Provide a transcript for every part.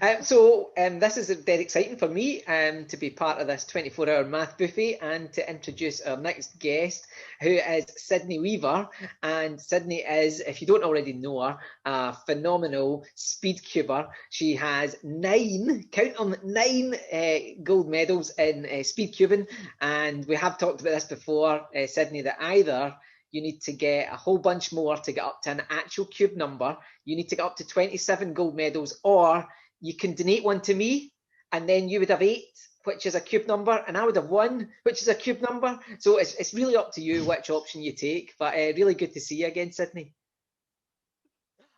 This is very exciting for me to be part of this 24-hour math buffet and to introduce our next guest, who is Sydney Weaver. And Sydney is, if you don't already know her, a phenomenal speed cuber. She has 9, count them, 9 gold medals in speed cubing. And we have talked about this before, Sydney, that either you need to get a whole bunch more to get up to an actual cube number, you need to get up to 27 gold medals, or you can donate one to me, and then you would have 8, which is a cube number, and I would have 1, which is a cube number. So it's really up to you which option you take. But really good to see you again, Sydney.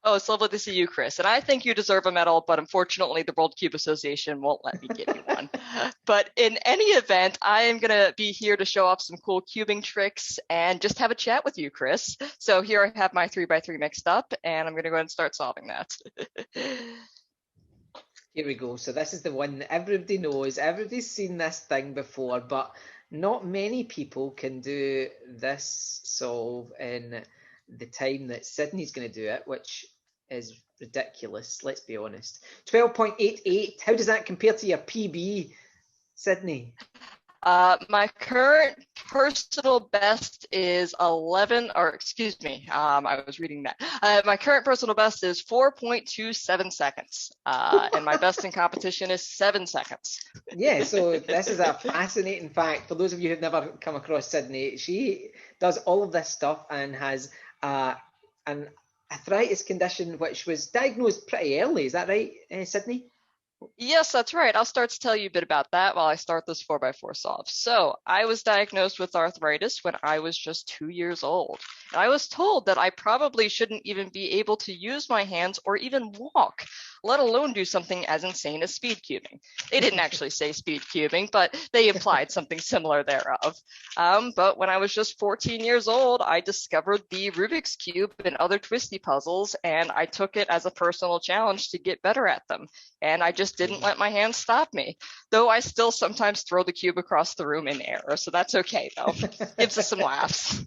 Oh, it's lovely to see you, Chris. And I think you deserve a medal, but unfortunately, the World Cube Association won't let me give you one. But in any event, I am going to be here to show off some cool cubing tricks and just have a chat with you, Chris. So here I have my 3x3 mixed up, and I'm going to go ahead and start solving that. Here we go. So this is the one that everybody knows. Everybody's seen this thing before, but not many people can do this solve in the time that Sydney's going to do it, which is ridiculous, let's be honest. 12.88. How does that compare to your PB, Sydney? My current personal best is 11, or excuse me, I was reading that. My current personal best is 4.27 seconds, and my best in competition is 7 seconds. Yeah, so this is a fascinating fact. For those of you who've never come across Sydney, she does all of this stuff and has an arthritis condition which was diagnosed pretty early. Is that right, Sydney? Yes, that's right. I'll start to tell you a bit about that while I start this 4x4 solve. So I was diagnosed with arthritis when I was just 2 years old. And I was told that I probably shouldn't even be able to use my hands or even walk, let alone do something as insane as speed cubing. They didn't actually say speed cubing, but they implied something similar thereof. But when I was just 14 years old, I discovered the Rubik's Cube and other twisty puzzles, and I took it as a personal challenge to get better at them. And I just didn't let my hands stop me, though I still sometimes throw the cube across the room in error, so that's okay, though. Gives us some laughs.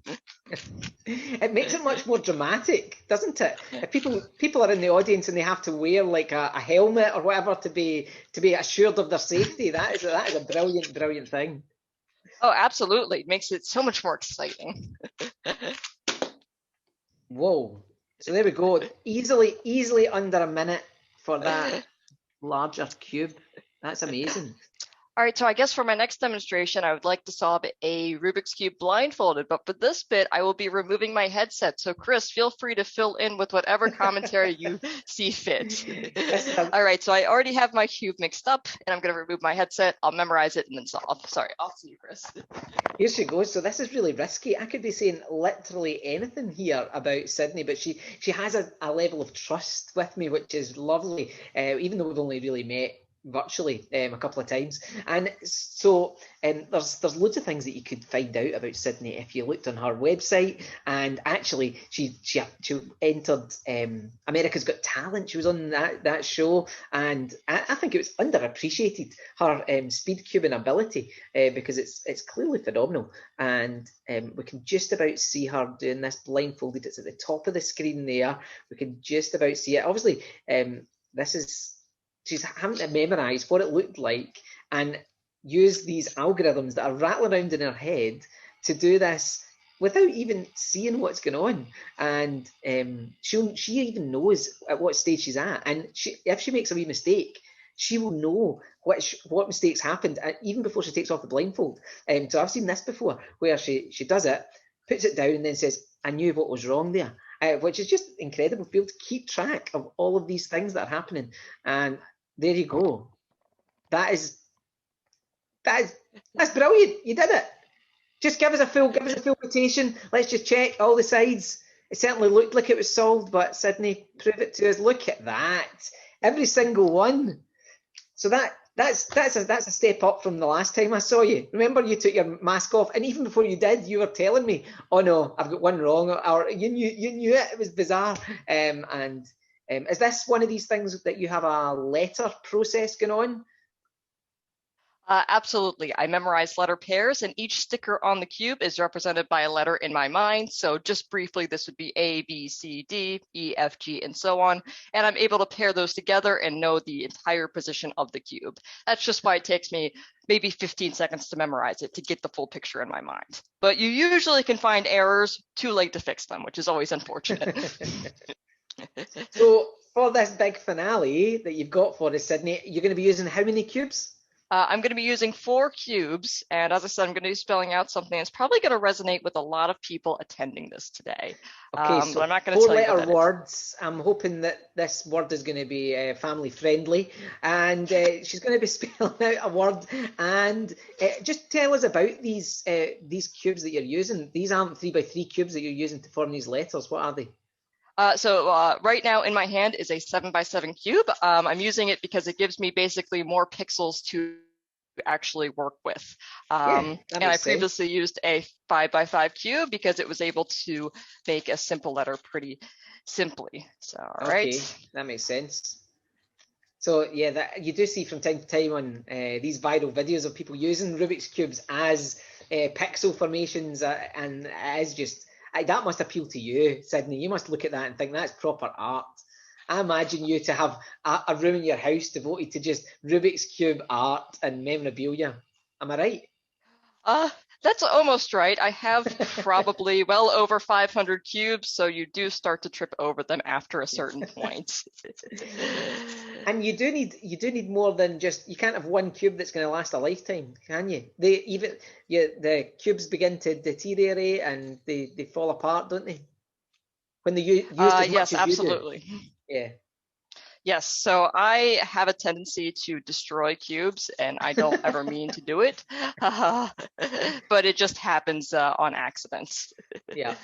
It makes it much more dramatic, doesn't it? If people are in the audience and they have to wear like a helmet or whatever to be assured of their safety, that is a brilliant thing. Oh, absolutely. It makes it so much more exciting. Whoa. So there we go. Easily under a minute for that larger cube. That's amazing. All right, so I guess for my next demonstration, I would like to solve a Rubik's Cube blindfolded, but for this bit, I will be removing my headset. So Chris, feel free to fill in with whatever commentary you see fit. All right, so I already have my cube mixed up, and I'm going to remove my headset. I'll memorize it and then solve. Sorry, off to you, Chris. Here she goes. So this is really risky. I could be saying literally anything here about Sydney, but she has a level of trust with me, which is lovely, even though we've only really met virtually a couple of times. And so there's loads of things that you could find out about Sydney if you looked on her website. And actually she entered America's Got Talent. She was on that show, and I think it was underappreciated, her speed cubing ability, because it's clearly phenomenal. And we can just about see her doing this blindfolded. It's at the top of the screen there. We can just about see it. Obviously she's having to memorize what it looked like and use these algorithms that are rattling around in her head to do this without even seeing what's going on. And she even knows at what stage she's at. And if she makes a wee mistake, she will know what mistakes happened even before she takes off the blindfold. So I've seen this before, where she does it, puts it down, and then says, "I knew what was wrong there." Which is just incredible to be able to keep track of all of these things that are happening. And there you go. That's brilliant. You did it. Just give us a full quotation. Let's just check all the sides. It certainly looked like it was solved, but Sydney, prove it to us. Look at that. Every single one. So that's a step up from the last time I saw you. Remember, you took your mask off, and even before you did, you were telling me, "Oh no, I've got one wrong," or you knew it. It was bizarre. Is this one of these things that you have a letter process going on? Absolutely. I memorize letter pairs, and each sticker on the cube is represented by a letter in my mind. So just briefly, this would be A, B, C, D, E, F, G, and so on. And I'm able to pair those together and know the entire position of the cube. That's just why it takes me maybe 15 seconds to memorize it to get the full picture in my mind. But you usually can find errors too late to fix them, which is always unfortunate. So for this big finale that you've got for us, Sydney, you're going to be using how many cubes? I'm going to be using 4 cubes, and as I said, I'm going to be spelling out something that's probably going to resonate with a lot of people attending this today. Okay, so but I'm not going to tell you what that 4-letter words. I'm hoping that this word is going to be family friendly, and she's going to be spelling out a word. And just tell us about these cubes that you're using. These aren't 3x3 cubes that you're using to form these letters. What are they? So right now in my hand is a 7x7 cube. I'm using it because it gives me basically more pixels to actually work with. And I previously used a 5x5 cube because it was able to make a simple letter pretty simply. So, all right. Okay, that makes sense. So yeah, that you do see from time to time on these viral videos of people using Rubik's cubes as pixel formations, and it is just. That must appeal to you, Sydney. You must look at that and think that's proper art. I imagine you to have a room in your house devoted to just Rubik's Cube art and memorabilia. Am I right? That's almost right. I have probably well over 500 cubes, so you do start to trip over them after a certain point. And you do need more than just, you can't have one cube that's going to last a lifetime, can you? The cubes begin to deteriorate and they fall apart, don't they? When they used as much yes, as absolutely. You do. Yeah. Yes, so I have a tendency to destroy cubes, and I don't ever mean to do it, but it just happens on accident. Yeah.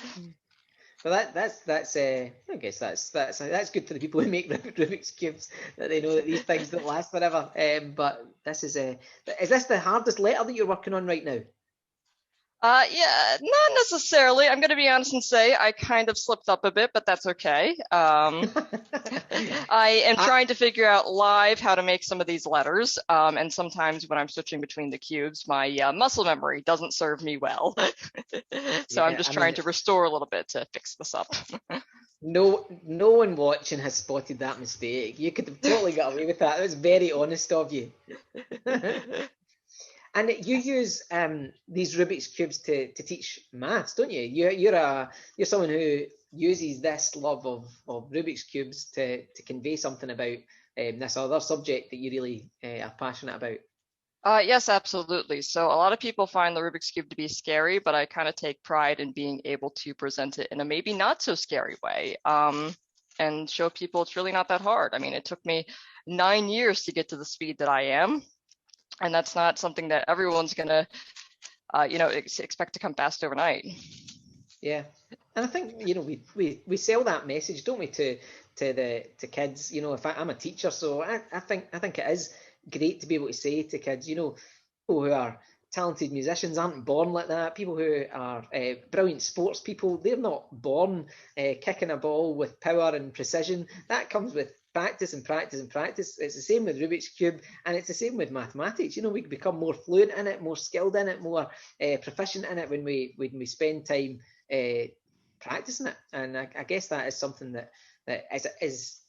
Well, that's I guess that's good for the people who make Rubik's cubes, that they know that these things don't last forever. But this is this the hardest letter that you're working on right now? Yeah, not necessarily. I'm going to be honest and say I kind of slipped up a bit, but that's okay. I am trying to figure out live how to make some of these letters, and sometimes when I'm switching between the cubes, my muscle memory doesn't serve me well. So I'm just trying to restore a little bit to fix this up. No one watching has spotted that mistake. You could have totally got away with that. That was very honest of you. And you use these Rubik's cubes to teach maths, don't you? You're someone who uses this love of Rubik's cubes to convey something about this other subject that you really are passionate about. Yes, absolutely. So a lot of people find the Rubik's Cube to be scary, but I kind of take pride in being able to present it in a maybe not so scary way, and show people it's really not that hard. I mean, it took me 9 years to get to the speed that I am. And that's not something that everyone's gonna, expect to come fast overnight. Yeah, and I think we sell that message, don't we, to kids. If I'm a teacher, so I think it is great to be able to say to kids, people who are talented musicians aren't born like that. People who are brilliant sports people, they're not born kicking a ball with power and precision. That comes with practice and practice and practice. It's the same with Rubik's Cube, and it's the same with mathematics. We can become more fluent in it, more skilled in it, more proficient in it when we spend time practicing it. And I guess that is something that is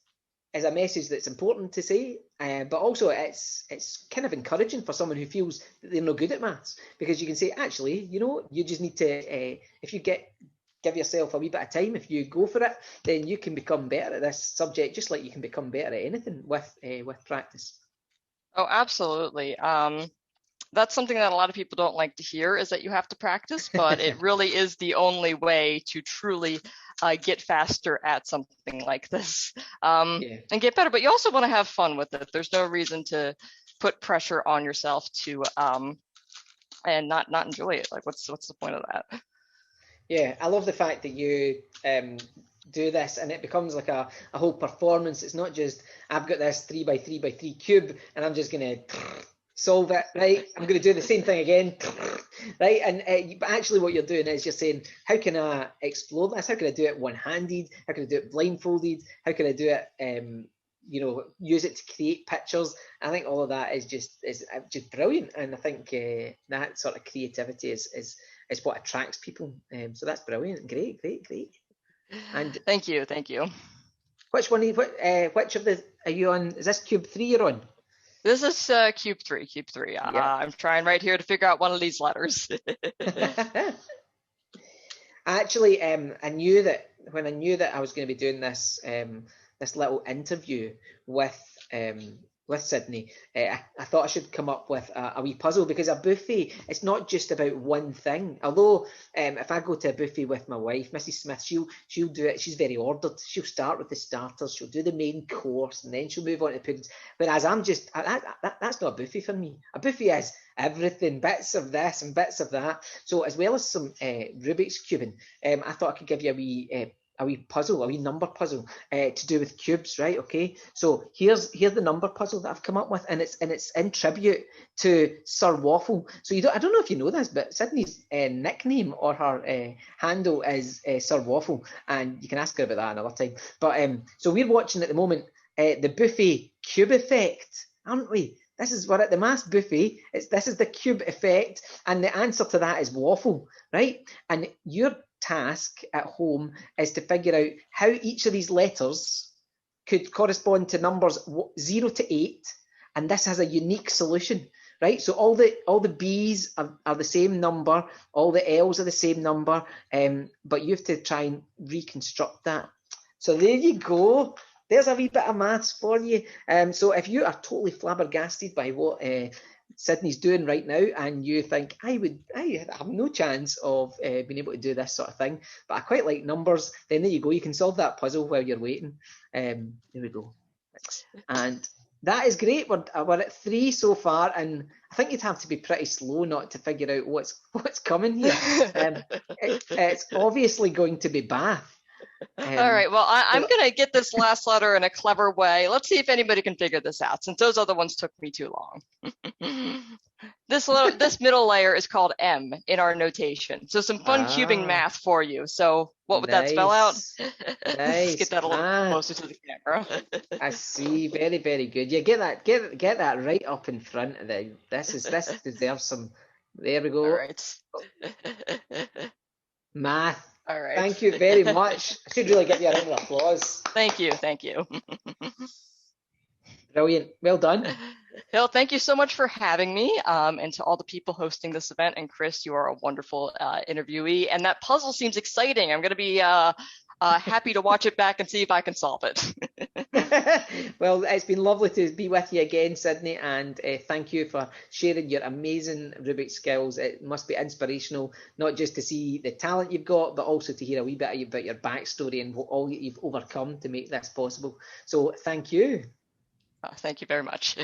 a message that's important to say, but also it's kind of encouraging for someone who feels that they're no good at maths, because you can say, actually, you just need to, if you give yourself a wee bit of time, if you go for it, then you can become better at this subject, just like you can become better at anything with practice. Oh, absolutely. That's something that a lot of people don't like to hear, is that you have to practice, but it really is the only way to truly get faster at something like this, and get better. But you also want to have fun with it. There's no reason to put pressure on yourself to and not enjoy it. Like, what's the point of that? Yeah, I love the fact that you do this and it becomes like a whole performance. It's not just, I've got this 3x3x3 cube and I'm just going to solve it, right? I'm going to do the same thing again, right? And but actually what you're doing is you're saying, how can I explore this? How can I do it one-handed? How can I do it blindfolded? How can I do it you know, use it to create pictures. I think all of that is just brilliant, and I think that sort of creativity is what attracts people. So that's brilliant, great. And Thank you. which one? Which of the are you on? Is this cube 3 you're on? This is cube 3. Yeah. I'm trying right here to figure out one of these letters. Actually, I knew that when I knew that I was going to be doing this this little interview with Sydney, I thought I should come up with a wee puzzle, because a buffet, it's not just about one thing. Although if I go to a buffet with my wife, Mrs. Smith, she'll do it. She's very ordered. She'll start with the starters. She'll do the main course, and then she'll move on to puddings. Whereas I'm just that's not a buffet for me. A buffet is everything, bits of this and bits of that. So as well as some Rubik's cubing, I thought I could give you a wee puzzle, a wee number puzzle to do with cubes, right? Okay, so here's the number puzzle that I've come up with, and it's in tribute to Sir Waffle. So I don't know if you know this, but Sydney's nickname or her handle is Sir Waffle, and you can ask her about that another time. But so we're watching at the moment the buffet cube effect, aren't we? We're at the mass buffet. This is the cube effect, and the answer to that is waffle, right? And your task at home is to figure out how each of these letters could correspond to numbers 0 to 8, and this has a unique solution, right? So all the B's are the same number, all the L's are the same number, but you have to try and reconstruct that. So there you go. There's a wee bit of maths for you. So if you are totally flabbergasted by what Sydney's doing right now, and you think I have no chance of being able to do this sort of thing, but I quite like numbers, then there you go. You can solve that puzzle while you're waiting. There we go. And that is great. We're at 3 so far, and I think you'd have to be pretty slow not to figure out what's coming here. It's obviously going to be Bath. All right, well, I'm going to get this last letter in a clever way. Let's see if anybody can figure this out, since those other ones took me too long. This middle layer is called M in our notation. So some fun cubing math for you. So what would that spell out? Nice. Let's get that a little closer to the camera. I see. Very, very good. Yeah, get that right up in front of the. This deserves some. There we go. All right. Math. All right. Thank you very much. I should really give you a round of applause. Thank you. Brilliant. Well done. Phil, thank you so much for having me. And to all the people hosting this event, and Chris, you are a wonderful interviewee. And that puzzle seems exciting. I'm going to be happy to watch it back and see if I can solve it. Well, it's been lovely to be with you again, Sydney, and thank you for sharing your amazing Rubik skills. It must be inspirational, not just to see the talent you've got, but also to hear a wee bit about your backstory and what all you've overcome to make this possible. So thank you. Thank you very much.